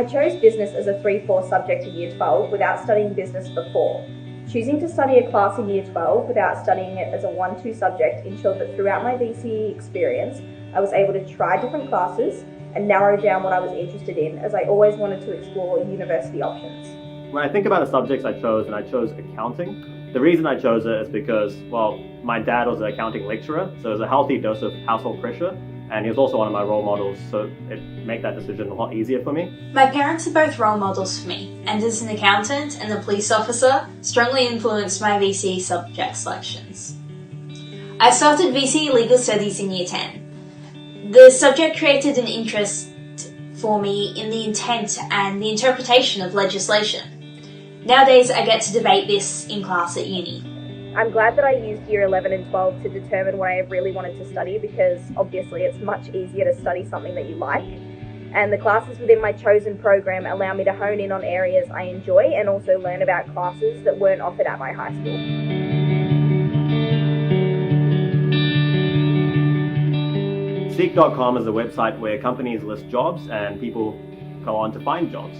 I chose business as a 3-4 subject in Year 12 without studying business before. Choosing to study a class in Year 12 without studying it as a 1-2 subject ensured that throughout my VCE experience, I was able to try different classes and narrow down what I was interested in, as I always wanted to explore university options. When I think about the subjects I chose, and I chose accounting, the reason I chose it is because, well, my dad was an accounting lecturer, so there's a healthy dose of household pressure, and he was also one of my role models, so it made that decision a lot easier for me. My parents are both role models for me, and as an accountant and a police officer, strongly influenced my VCE subject selections. I started VCE Legal Studies in Year 10. The subject created an interest for me in the intent and the interpretation of legislation. Nowadays, I get to debate this in class at uni. I'm glad that I used Year 11 and 12 to determine what I really wanted to study, because obviously it's much easier to study something that you like. And the classes within my chosen program allow me to hone in on areas I enjoy and also learn about classes that weren't offered at my high school. Seek.com is a website where companies list jobs and people go on to find jobs.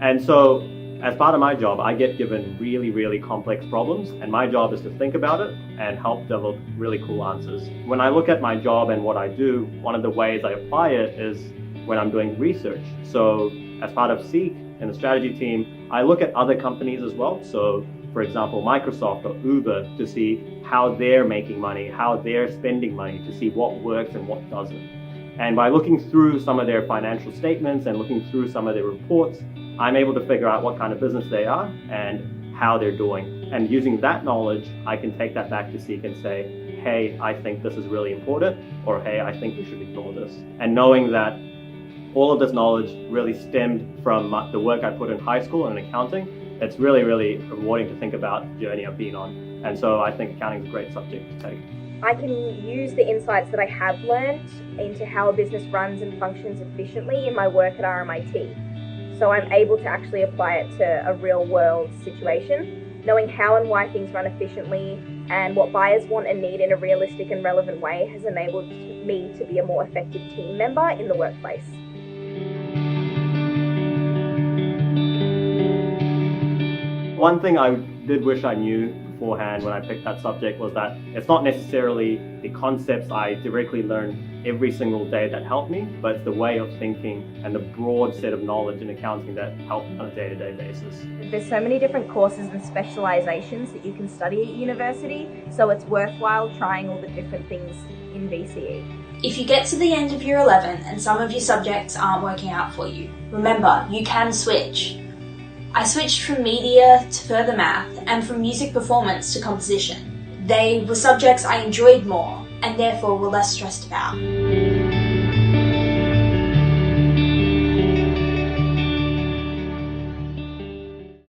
And so, as part of my job, I get given really, really complex problems, and my job is to think about it and help develop really cool answers. When I look at my job and what I do, one of the ways I apply it is when I'm doing research. So as part of Seek and the strategy team, I look at other companies as well. So for example, Microsoft or Uber, to see how they're making money, how they're spending money, to see what works and what doesn't. And by looking through some of their financial statements and looking through some of their reports, I'm able to figure out what kind of business they are and how they're doing. And using that knowledge, I can take that back to Seek and say, hey, I think this is really important, or hey, I think we should ignore this. And knowing that all of this knowledge really stemmed from the work I put in high school and in accounting, it's really, really rewarding to think about the journey I've been on. And so I think accounting is a great subject to take. I can use the insights that I have learned into how a business runs and functions efficiently in my work at RMIT. So I'm able to actually apply it to a real world situation. Knowing how and why things run efficiently and what buyers want and need in a realistic and relevant way has enabled me to be a more effective team member in the workplace. One thing I did wish I knew beforehand when I picked that subject was that it's not necessarily the concepts I directly learned every single day that helped me, but it's the way of thinking and the broad set of knowledge in accounting that helped me on a day-to-day basis. There's so many different courses and specializations that you can study at university, so it's worthwhile trying all the different things in VCE. If you get to the end of Year 11 and some of your subjects aren't working out for you, remember, you can switch. I switched from media to further math and from music performance to composition. They were subjects I enjoyed more and therefore were less stressed about.